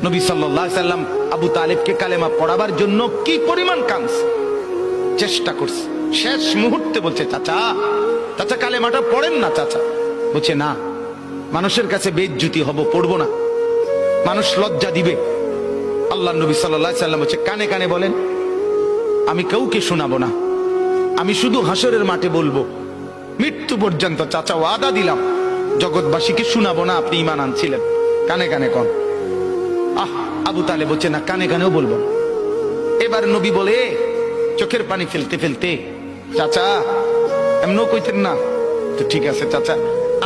নবী সাল্লাল্লাহু আলাইহি সাল্লাম আবু তালেবকে কালেমা পড়াবার জন্য কি পরিমাণ কাঁদছে, চেষ্টা করছে। শেষ মুহূর্তে বলছে, চাচা চাচা কালেমাটা পড়েন না চাচা। বলছে না, মানুষের কাছে বেইজ্জতি হব, পড়বো না, মানুষ লজ্জা দিবে। আল্লাহ নবী সাল্লাল্লাহু আলাইহি সাল্লাম বলছে, কানে কানে বলেন, আমি কাউকে শোনাবো না, আমি শুধু হাসরের মাঠে বলবো, মৃত্যু পর্যন্ত চাচা ওয়াদা দিলাম জগৎবাসীকে শোনাবো না আপনি ঈমান আনছিলেন, কানে কানে কন। আবু তালেব বলছে না, কানে কানেও বলবো। এবার নবী বলে চোখের পানি ফেলতে ফেলতে, চাচা এমনও কইতেন না তো, ঠিক আছে চাচা,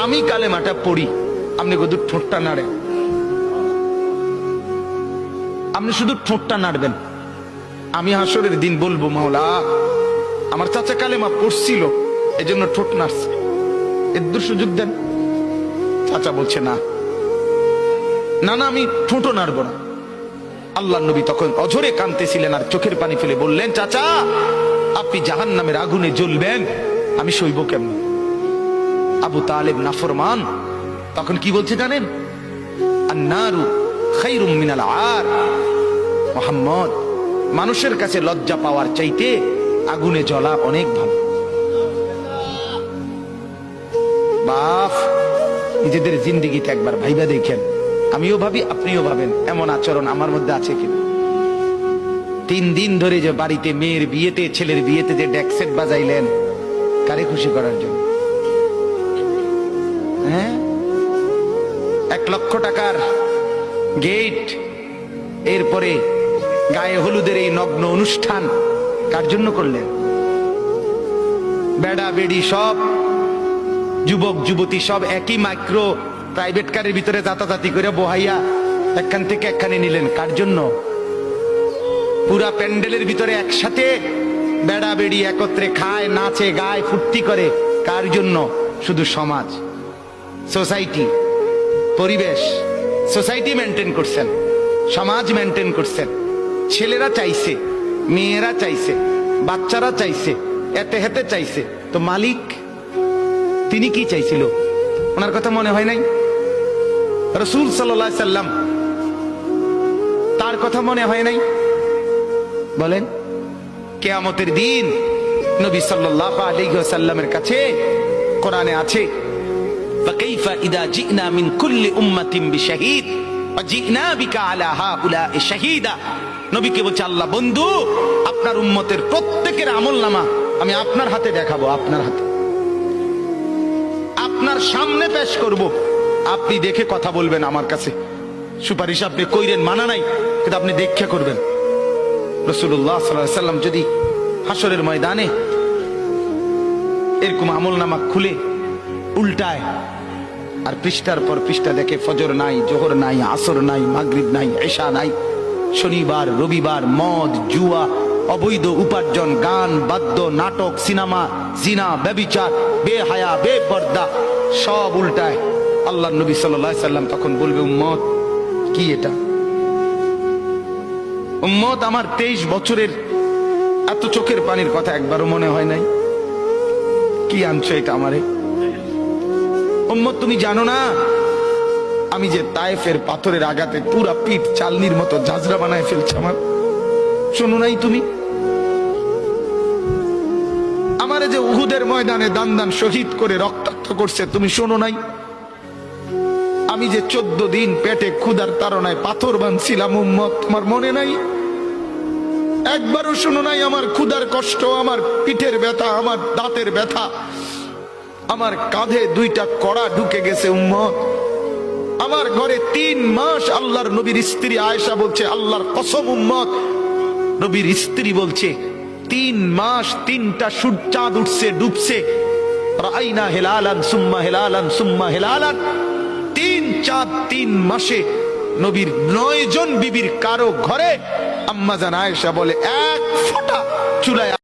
আমি কালেমাটা পড়ি, আপনি শুধু ঠোঁটটা নাড়েন, আপনি শুধু ঠোঁটটা নাড়বেন, আমি হাসরের দিন বলবো, মাওলা আমার চাচা কালেমা পড়ছিল এজন্য ঠোঁট নাড়ছে, এর সুযোগ দেন। চাচা বলছে না না না, আমি ঠোঁটও নাড়বো না। আল্লাহ নবী তখন অঝরে কাঁদতেছিলেন আর চোখের পানি ফেলে বললেন, চাচা আপনি জাহান্নামের আগুনে জ্বলবেন, আমি সইব কেমন? আবু তালেব নাফরমান তখন কি বলছে জানেন? আন্নারু খায়রুম মিনাল আর। মুহাম্মদ, মানুষের কাছে লজ্জা পাওয়ার চাইতে আগুনে জ্বলা অনেক ভালো। বাপ, নিজেদের জিন্দেগিতে একবার ভাইবা দেখেন, আমিও ভাবি আপনিও ভাবেন এমন আচরণ আমার মধ্যে আছে কিনা। 3 দিন ধরে যে বাড়িতে মেয়ের বিয়েতে, ছেলের বিয়েতে যে ডেকসেট বাজাইলেন, কারে খুশি করার জন্য? হ্যাঁ, 1 লক্ষ টাকার গেট, এরপরে গায়ে হলুদের এই নগ্ন অনুষ্ঠান কার জন্য করলেন? বেড়া বেড়ি সব, যুবক যুবতী সব একই মাইক্রো প্রাইভেট কারের ভিতরে যাতাযাতি করে বহাইয়া একখান থেকে একখানে নিলেন, কার জন্য? পুরা প্যান্ডেলের ভিতরে একসাথে বেড়া বেড়ি একত্রে খায়, নাচে, গায়, ফুর্তি করে, কার জন্য? শুধু সমাজ, সোসাইটি, পরিবেশ, সোসাইটি মেনটেন করছেন, সমাজ মেনটেন করছেন। ছেলেরা চাইছে, মেয়েরা চাইছে, বাচ্চারা চাইছে, এতে হেতে চাইছে, তো মালিক তিনি কি চাইছিল? ওনার কথা মনে হয় নাই? রাসূল সাল্লাল্লাহু আলাইহি সাল্লাম, তার কথা মনে হয় নাই? বলেন, কিয়ামতের দিন নবী সাল্লাল্লাহু আলাইহি ওয়াসাল্লামের কাছে কোরআনে আছে, ফাকাইফা ইদা জিনা মিন কুল্লি উম্মাতিন বিশাহিদ ওয়া জিনা বিকা আলা হাউলা'i শাহীদা। নবীকে বলছে আল্লাহ, বন্ধু আপনার উম্মতের প্রত্যেকের আমলনামা আমি আপনার হাতে দেখাবো, আপনার হাতে, আপনার সামনে পেশ করব, আপনি দেখে কথা বলবেন আমার কাছে, সুপারিশ আপনি কইরেন, মানা নাই, কিন্তু আপনি দেখে করবেন। রাসূলুল্লাহ সাল্লাল্লাহু আলাইহি ওয়াসাল্লাম যদি হাসরের ময়দানে এরকম আমলনামা খুলে উল্টায় আর পৃষ্ঠার পর পৃষ্ঠা দেখে ফজর নাই, জোহর নাই, আসর নাই, মাগরিব নাই, ইশা নাই, শনিবার রবিবার, মদ জুয়া, অবৈধ উপার্জন, গান বাদ্য, নাটক, সিনেমা, জিনা, ব্যভিচার, বেহায়া, বেপর্দা সব উল্টায়, আল্লাহর নবী সাল্লাল্লাহু আলাইহি সাল্লাম তখন বলবে, উম্মত কি এটা? উম্মত, আমার 23 বছরের এত চোখের পানির কথা একবারও মনে হয় নাই? কি আনছো এটা আমারে? উম্মত, তুমি জানো না আমি যে তায়েফের পাথরের আঘাতে পুরা পিঠ চালনির মতো ঝাঁঝরা বানায় ফেলছে আমার? শোনো নাই তুমি? আমারে যে উহুদের ময়দানে দান দান শহীদ করে রক্তাক্ত করছে, তুমি শোনো নাই? আমি যে 14 দিন পেটে ক্ষুধার তাড়নায় পাথর বাঁধছিলাম, উম্মত তোমার মনে নাই? একবারও শোনো নাই আমার ক্ষুধার কষ্ট, আমার পিঠের ব্যথা, আমার দাঁতের ব্যথা, আমার কাঁধে 2টা কড়া ঢুকে গেছে? উম্মত, আমার ঘরে 3 মাস আল্লাহর নবীর স্ত্রী আয়েশা বলছে, আল্লাহর কসম উম্মত, নবীর স্ত্রী বলছে 3 মাস 3টা চাঁদ উঠছে ডুবছে, রাআইনা হিলালান সুম্মা হিলালান সুম্মা হিলালান, 3 চাঁদ 3 মাসে নবীর 9 জন বিবির কারো ঘরে আম্মা জান আয়েশা বলে 1 ফোঁটা চুলায়